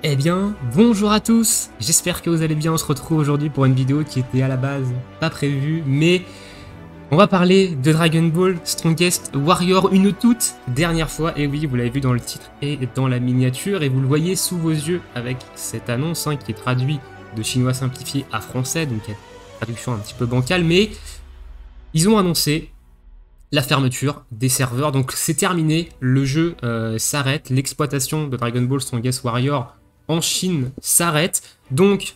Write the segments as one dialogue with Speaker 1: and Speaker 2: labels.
Speaker 1: Eh bien, bonjour à tous, j'espère que vous allez bien, on se retrouve aujourd'hui pour une vidéo qui était à la base pas prévue, mais on va parler de Dragon Ball Strongest Warrior une toute dernière fois, et oui, vous l'avez vu dans le titre et dans la miniature, et vous le voyez sous vos yeux avec cette annonce qui est traduite de chinois simplifié à français, donc il y a une traduction un petit peu bancale, mais ils ont annoncé la fermeture des serveurs, donc c'est terminé, le jeu s'arrête, l'exploitation de Dragon Ball Strongest Warrior en Chine s'arrête, donc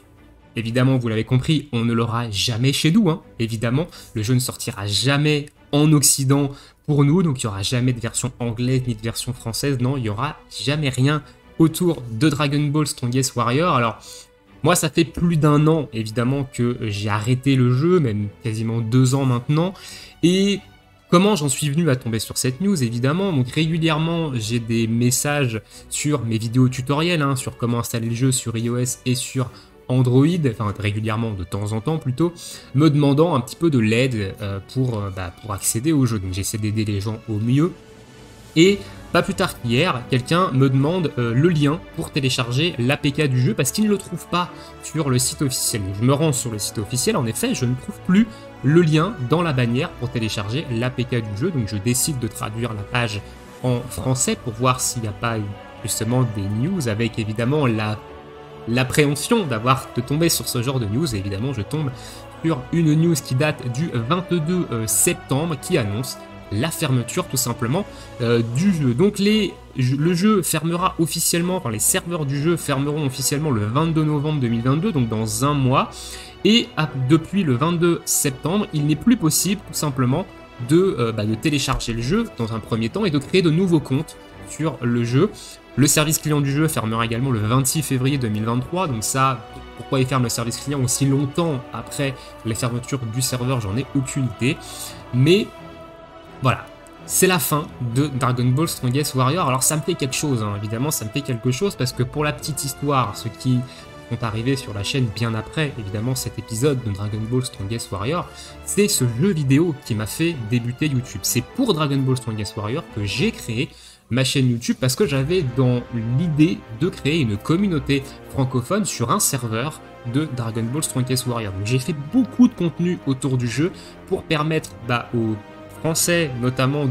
Speaker 1: évidemment vous l'avez compris, on ne l'aura jamais chez nous, évidemment, le jeu ne sortira jamais en Occident pour nous, donc il n'y aura jamais de version anglaise ni de version française, non, il n'y aura jamais rien autour de Dragon Ball Strongest Warrior. Alors moi ça fait plus d'un an évidemment que j'ai arrêté le jeu, même quasiment 2 ans maintenant, et comment j'en suis venu à tomber sur cette news, évidemment, donc régulièrement j'ai des messages sur mes vidéos tutoriels, sur comment installer le jeu sur iOS et sur Android, enfin régulièrement, de temps en temps plutôt, me demandant un petit peu de l'aide pour accéder au jeu, donc j'essaie d'aider les gens au mieux, et pas plus tard qu'hier, quelqu'un me demande le lien pour télécharger l'APK du jeu parce qu'il ne le trouve pas sur le site officiel. Donc je me rends sur le site officiel, en effet, je ne trouve plus le lien dans la bannière pour télécharger l'APK du jeu. Donc je décide de traduire la page en français pour voir s'il n'y a pas justement des news, avec évidemment l'appréhension de tomber sur ce genre de news. Et évidemment, je tombe sur une news qui date du 22 septembre qui annonce la fermeture tout simplement du jeu. Donc le jeu fermera officiellement, enfin les serveurs du jeu fermeront officiellement le 22 novembre 2022, donc dans un mois. Et depuis le 22 septembre, il n'est plus possible tout simplement de télécharger le jeu dans un premier temps et de créer de nouveaux comptes sur le jeu. Le service client du jeu fermera également le 26 février 2023, donc ça, pourquoi ils ferment le service client aussi longtemps après la fermeture du serveur, j'en ai aucune idée. Mais voilà, c'est la fin de Dragon Ball Strongest Warrior. Alors ça me fait quelque chose, évidemment ça me fait quelque chose, parce que pour la petite histoire, ceux qui sont arrivés sur la chaîne bien après, évidemment, cet épisode de Dragon Ball Strongest Warrior, c'est ce jeu vidéo qui m'a fait débuter YouTube. C'est pour Dragon Ball Strongest Warrior que j'ai créé ma chaîne YouTube, parce que j'avais dans l'idée de créer une communauté francophone sur un serveur de Dragon Ball Strongest Warrior. Donc j'ai fait beaucoup de contenu autour du jeu pour permettre aux Français notamment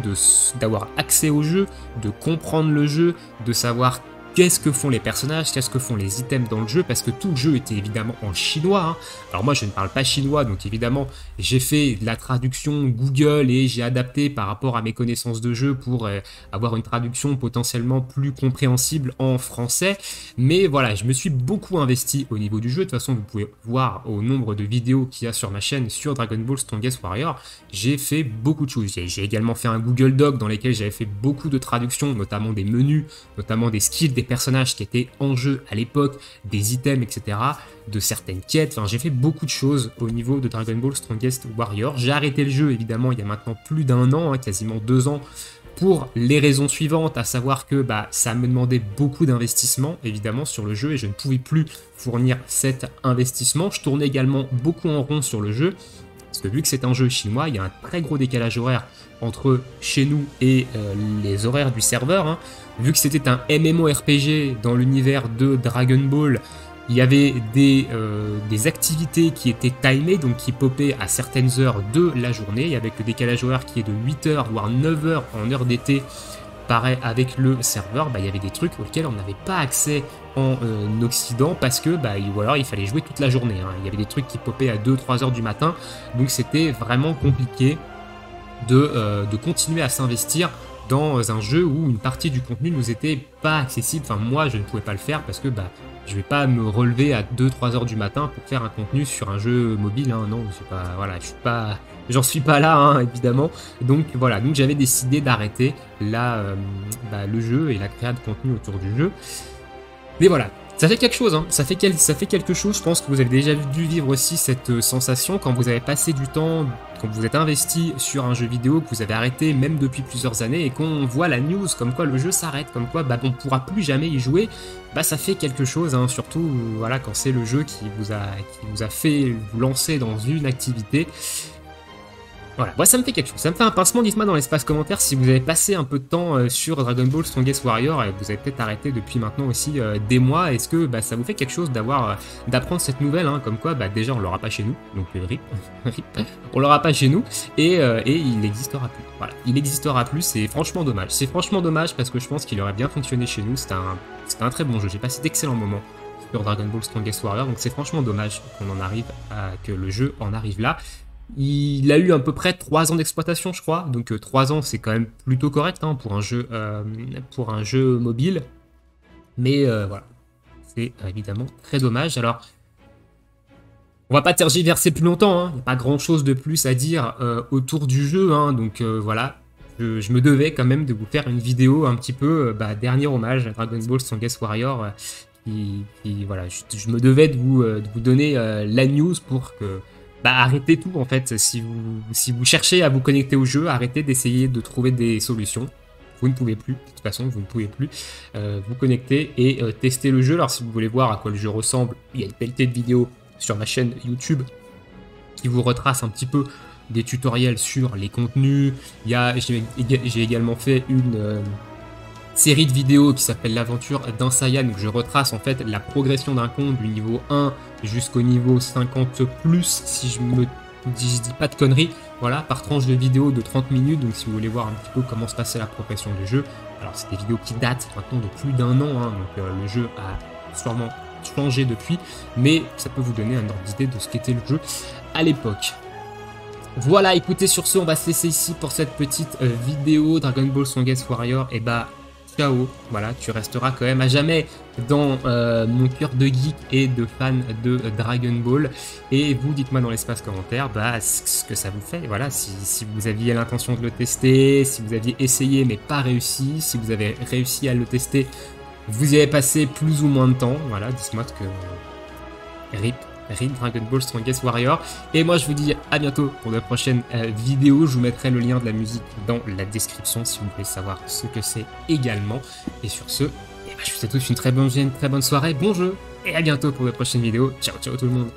Speaker 1: d'avoir accès au jeu, de comprendre le jeu, de savoir qu'est-ce que font les personnages, qu'est-ce que font les items dans le jeu, parce que tout le jeu était évidemment en chinois. Alors moi je ne parle pas chinois, donc évidemment j'ai fait de la traduction Google et j'ai adapté par rapport à mes connaissances de jeu pour avoir une traduction potentiellement plus compréhensible en français. Mais voilà, je me suis beaucoup investi au niveau du jeu. De toute façon vous pouvez voir au nombre de vidéos qu'il y a sur ma chaîne sur Dragon Ball Strongest Warrior, j'ai fait beaucoup de choses. J'ai également fait un Google Doc dans lequel j'avais fait beaucoup de traductions, notamment des menus, notamment des skills, des personnages qui étaient en jeu à l'époque, des items, etc., de certaines quêtes. Enfin, j'ai fait beaucoup de choses au niveau de Dragon Ball Strongest Warrior. J'ai arrêté le jeu, évidemment, il y a maintenant plus d'1 an, quasiment 2 ans, pour les raisons suivantes, à savoir que ça me demandait beaucoup d'investissement, évidemment, sur le jeu, et je ne pouvais plus fournir cet investissement. Je tournais également beaucoup en rond sur le jeu, parce que vu que c'est un jeu chinois, il y a un très gros décalage horaire entre chez nous et les horaires du serveur. Vu que c'était un MMORPG dans l'univers de Dragon Ball, il y avait des activités qui étaient timées, donc qui popaient à certaines heures de la journée, et avec le décalage horaire qui est de 8h voire 9h en heure d'été, pareil avec le serveur, il y avait des trucs auxquels on n'avait pas accès en Occident, parce que ou alors il fallait jouer toute la journée. Il y avait des trucs qui popaient à 2-3 heures du matin, donc c'était vraiment compliqué de continuer à s'investir dans un jeu où une partie du contenu nous était pas accessible. Enfin moi je ne pouvais pas le faire parce que je vais pas me relever à 2-3 heures du matin pour faire un contenu sur un jeu mobile, non, j'en suis pas là, évidemment. Donc voilà, donc j'avais décidé d'arrêter le jeu et la création de contenu autour du jeu. Mais voilà, ça fait quelque chose, ça fait quelque chose. Je pense que vous avez déjà dû vivre aussi cette sensation quand vous avez passé du temps, quand vous êtes investi sur un jeu vidéo, que vous avez arrêté même depuis plusieurs années, et qu'on voit la news comme quoi le jeu s'arrête, comme quoi on ne pourra plus jamais y jouer. Ça fait quelque chose, surtout voilà, quand c'est le jeu qui vous a fait vous lancer dans une activité. Voilà, moi ça me fait quelque chose, ça me fait un pincement. Dites-moi dans l'espace commentaire si vous avez passé un peu de temps sur Dragon Ball Strongest Warrior et vous avez peut-être arrêté depuis maintenant aussi des mois. Est-ce que ça vous fait quelque chose d'apprendre cette nouvelle, hein, comme quoi déjà on l'aura pas chez nous, donc RIP, RIP, on l'aura pas chez nous et il n'existera plus. Voilà, il n'existera plus, c'est franchement dommage. C'est franchement dommage parce que je pense qu'il aurait bien fonctionné chez nous. C'était un très bon jeu, j'ai passé d'excellents moments sur Dragon Ball Strongest Warrior, donc c'est franchement dommage que le jeu en arrive là. Il a eu à peu près 3 ans d'exploitation, je crois. Donc 3 ans, c'est quand même plutôt correct, hein, pour un jeu mobile. Mais voilà, c'est évidemment très dommage. Alors, on va pas tergiverser plus longtemps, hein. Il n'y a pas grand-chose de plus à dire autour du jeu, hein. Donc voilà, je me devais quand même de vous faire une vidéo un petit peu dernier hommage à Dragon Ball Strongest Warrior. Voilà, je me devais de vous donner la news pour que... arrêtez tout en fait, si vous cherchez à vous connecter au jeu, arrêtez d'essayer de trouver des solutions. Vous ne pouvez plus, de toute façon, vous ne pouvez plus vous connecter et tester le jeu. Alors si vous voulez voir à quoi le jeu ressemble, il y a une pelletée de vidéos sur ma chaîne YouTube qui vous retrace un petit peu des tutoriels sur les contenus. J'ai également fait une... série de vidéos qui s'appelle l'aventure d'un Saiyan, où je retrace en fait la progression d'un compte du niveau 1 jusqu'au niveau 50 plus, si je dis pas de conneries, voilà, par tranche de vidéo de 30 minutes. Donc si vous voulez voir un petit peu comment se passait la progression du jeu, alors c'est des vidéos qui datent maintenant de plus d'1 an, hein, donc le jeu a sûrement changé depuis, mais ça peut vous donner un ordre d'idée de ce qu'était le jeu à l'époque. Voilà, écoutez, sur ce, on va se laisser ici pour cette petite vidéo Dragon Ball Strongest Warrior. Et ciao, voilà, tu resteras quand même à jamais dans mon cœur de geek et de fan de Dragon Ball. Et vous, dites-moi dans l'espace commentaire ce que ça vous fait. Voilà, si vous aviez l'intention de le tester, si vous aviez essayé mais pas réussi, si vous avez réussi à le tester, vous y avez passé plus ou moins de temps. Voilà, dites-moi ce que... RIP Dragon Ball Strongest Warrior. Et moi je vous dis à bientôt pour de prochaines vidéos. Je vous mettrai le lien de la musique dans la description si vous voulez savoir ce que c'est également. Et sur ce, je vous souhaite tous une très bonne soirée, bon jeu, et à bientôt pour de prochaines vidéos. Ciao ciao tout le monde.